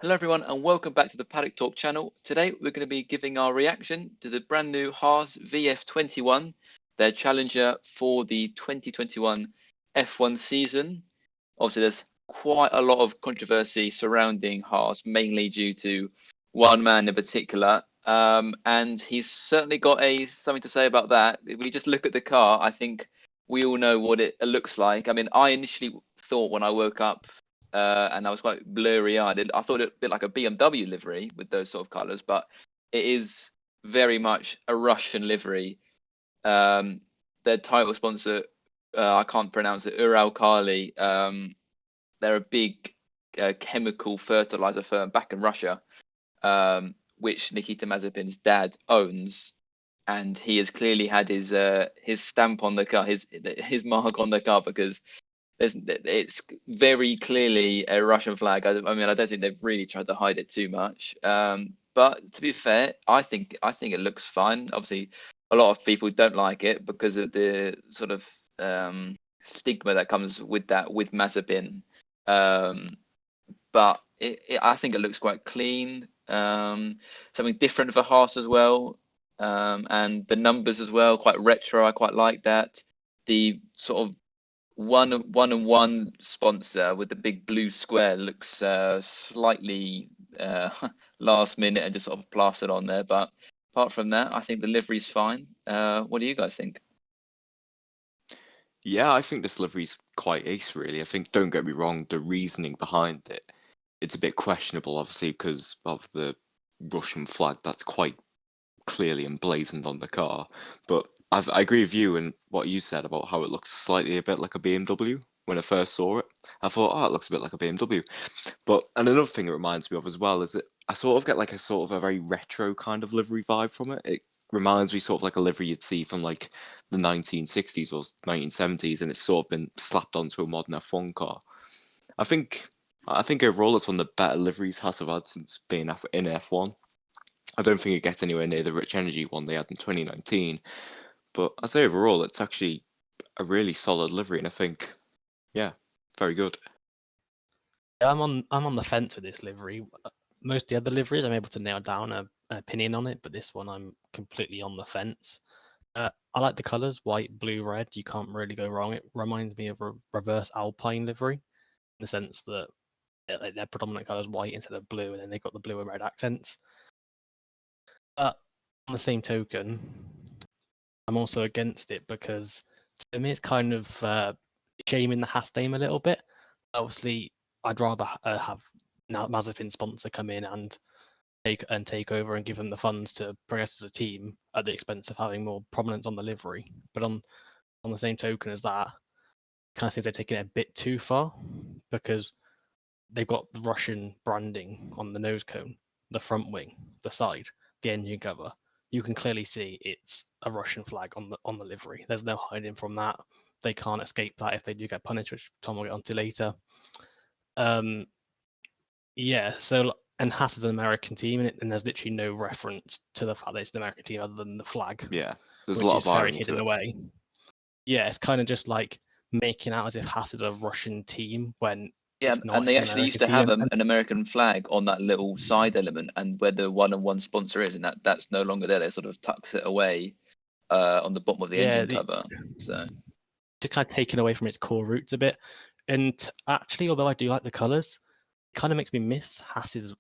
Hello everyone and welcome back to the Paddock Talk channel. Today we're going to be giving our reaction to the brand new Haas VF-21, their challenger for the 2021 F1 season. Obviously there's quite a lot of controversy surrounding Haas, mainly due to one man in particular, and he's certainly got something to say about that. If we just look at the car, I think we all know what it looks like. I mean, I initially thought when I woke up and I was quite blurry-eyed. I thought it a bit like a BMW livery with those sort of colours, but it is very much a Russian livery. Their title sponsor, I can't pronounce it, Uralkali. They're a big chemical fertilizer firm back in Russia, which Nikita Mazepin's dad owns, and he has clearly had his stamp on the car, his mark on the car, because it's very clearly a Russian flag. I mean, I don't think they've really tried to hide it too much. But to be fair, I think it looks fine. Obviously, a lot of people don't like it because of the sort of stigma that comes with that with Mazepin. But I think it looks quite clean. Something different for Haas as well, and the numbers as well, quite retro. I quite like that. The sort of one sponsor with the big blue square looks slightly last minute and just sort of plastered on there. But apart from that, I think the livery's fine. What do you guys think? Yeah, I think this livery's quite ace, really. I think, don't get me wrong, the reasoning behind it, it's a bit questionable, obviously, because of the Russian flag that's quite clearly emblazoned on the car. But I agree with you and what you said about how it looks slightly a bit like a BMW when I first saw it. I thought, oh, it looks a bit like a BMW. And another thing it reminds me of as well is that I sort of get like a sort of a very retro kind of livery vibe from it. It reminds me sort of like a livery you'd see from like the 1960s or 1970s, and it's sort of been slapped onto a modern F1 car. I think I think overall it's one of the better liveries Haas have had since being in F1. I don't think it gets anywhere near the Rich Energy one they had in 2019, but I'd say overall it's actually a really solid livery, and I think, yeah, very good. I'm on the fence with this livery. Most of the other liveries, I'm able to nail down an opinion on it, but this one I'm completely on the fence. I like the colours, white, blue, red. You can't really go wrong. It reminds me of a reverse Alpine livery, in the sense that their predominant colour is white instead of blue, and then they've got the blue and red accents. But on the same token, I'm also against it because to me it's kind of shaming the Haas name a little bit. Obviously, I'd rather have now Mazepin sponsor come in and take over and give them the funds to progress as a team at the expense of having more prominence on the livery. But on the same token as that, I kind of think they're taking it a bit too far, because they've got the Russian branding on the nose cone, the front wing, the side, the engine cover. You can clearly see it's a Russian flag on the livery. There's no hiding from that. They can't escape that if they do get punished, which Tom will get onto later. Yeah, so and Haas is an American team, and there's literally no reference to the fact that it's an American team other than the flag. Yeah, there's which a lot is of very irony to hidden it. away. Yeah, it's kind of just like making out as if Haas is a Russian team when Yeah, it's not. and It's they an actually used American to have team. an American flag on that little side element, and where the one sponsor is, and that's no longer there. They sort of tucks it away on the bottom of the engine cover. So just kind of taken away from its core roots a bit. And actually, although I do like the colours, it kind of makes me miss Haas's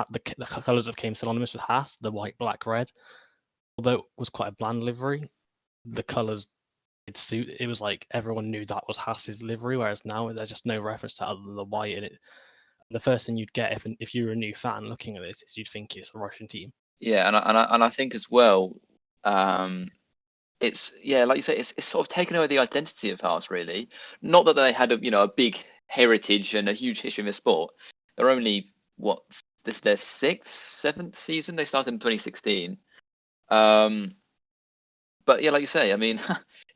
the colours that came synonymous with Haas, the white, black, red. Although it was quite a bland livery, the colours did suit. It was like everyone knew that was Haas's livery, whereas now there's just no reference to other than the white in it. The first thing you'd get if you were a new fan looking at this is you'd think it's a Russian team. yeah, and I think as well, it's like you say, it's sort of taken away the identity of Haas, really. Not that they had a big heritage and a huge history in the sport. They're only this is their seventh season. They started in 2016. But yeah, like you say, I mean,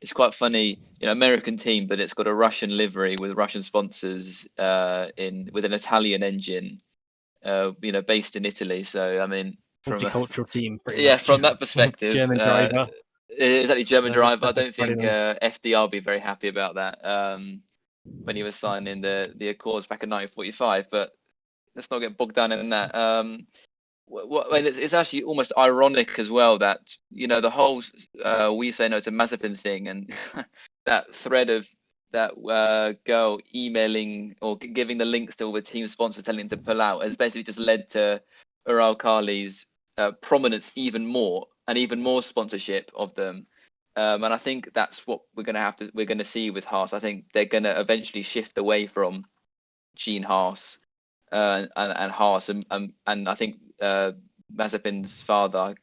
it's quite funny, American team, but it's got a Russian livery with Russian sponsors with an Italian engine, based in Italy. So I mean, Multicultural team, pretty yeah, much. from that perspective, German driver. it's actually German driver. I They're don't think FDR will be very happy about that when he was signing the Accords back in 1945. But let's not get bogged down in that. And it's actually almost ironic as well that the whole we say no to Mazepin thing and that thread of that girl emailing or giving the links to all the team sponsors telling him to pull out has basically just led to Ural Kali's prominence even more and even more sponsorship of them. And I think that's what we're going to see with Haas. I think they're going to eventually shift away from Gene Haas and Haas and I think Mazepin's father,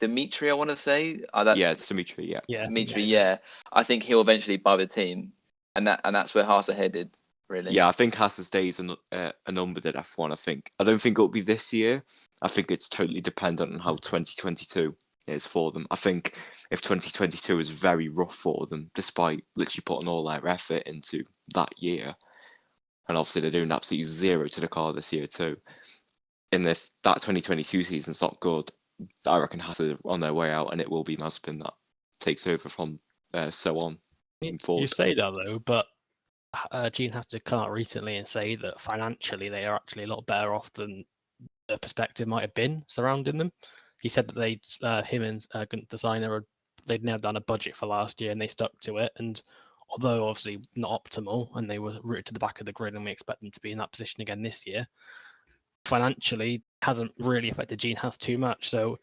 Dimitri, I want to say. Yeah, it's Dimitri. Yeah. Dimitri. Yeah, I think he'll eventually buy the team, and that's where Haas are headed. Really. Yeah, I think Haas's days are numbered at F1. I don't think it'll be this year. I think it's totally dependent on how 2022 is for them. I think if 2022 is very rough for them, despite literally putting all their effort into that year, and obviously they're doing absolutely zero to the car this year too. And if that 2022 season's not good, I reckon Haas are on their way out, and it will be Mazepin that takes over from so on. You say that though, but Gene has to come out recently and say that financially they are actually a lot better off than the perspective might have been surrounding them. He said that him and designer, they'd nailed down a budget for last year and they stuck to it. And although obviously not optimal, and they were rooted to the back of the grid, and we expect them to be in that position again this year, financially hasn't really affected Gene Haas too much. So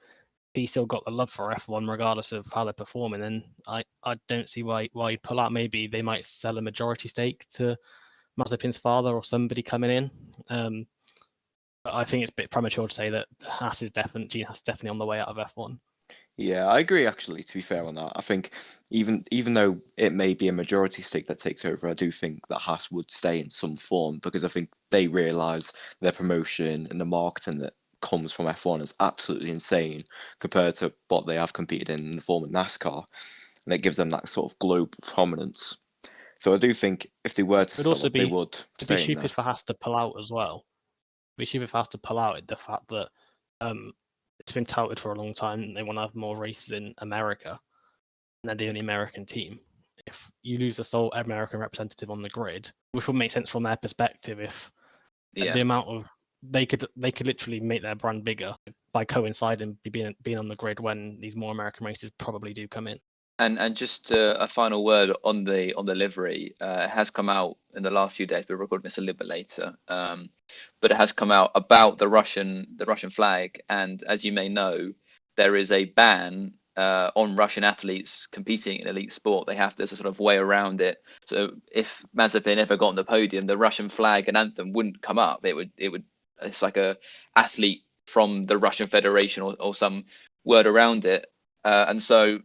he still got the love for F1 regardless of how they're performing, and I don't see why he'd pull out. Maybe they might sell a majority stake to Mazepin's father or somebody coming in. But I think it's a bit premature to say that Gene Haas is definitely on the way out of F1. Yeah, I agree. Actually, to be fair on that, I think even though it may be a majority stake that takes over, I do think that Haas would stay in some form because I think they realise their promotion and the marketing that comes from F1 is absolutely insane compared to what they have competed in the form of NASCAR, and it gives them that sort of global prominence. So I do think if they were to sell up, they would stay in there. It'd be stupid for Haas to pull out as well. It'd be stupid for Haas to pull out the fact that it's been touted for a long time they want to have more races in America, and they're the only American team. If you lose the sole American representative on the grid, which would make sense from their perspective, if the amount of they could literally make their brand bigger by coinciding being on the grid when these more American races probably do come in. And just a final word on the livery. It has come out in the last few days. We're recording this a little bit later, but it has come out about the Russian flag. And as you may know, there is a ban on Russian athletes competing in elite sport. There's a sort of way around it. So if Mazepin ever got on the podium, the Russian flag and anthem wouldn't come up. It's like a athlete from the Russian Federation or some word around it. And so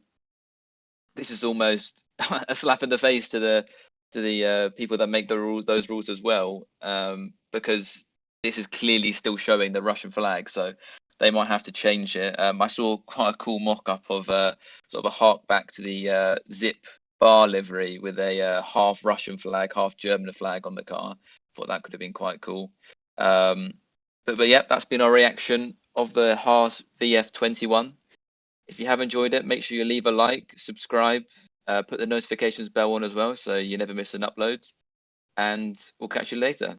this is almost a slap in the face to the people that make those rules as well, because this is clearly still showing the Russian flag. So they might have to change it. I saw quite a cool mock-up of sort of a hark back to the Zip bar livery with a half Russian flag, half German flag on the car. Thought that could have been quite cool. But yeah, that's been our reaction of the Haas VF-21. If you have enjoyed it, make sure you leave a like, subscribe, put the notifications bell on as well so you never miss an upload. And we'll catch you later.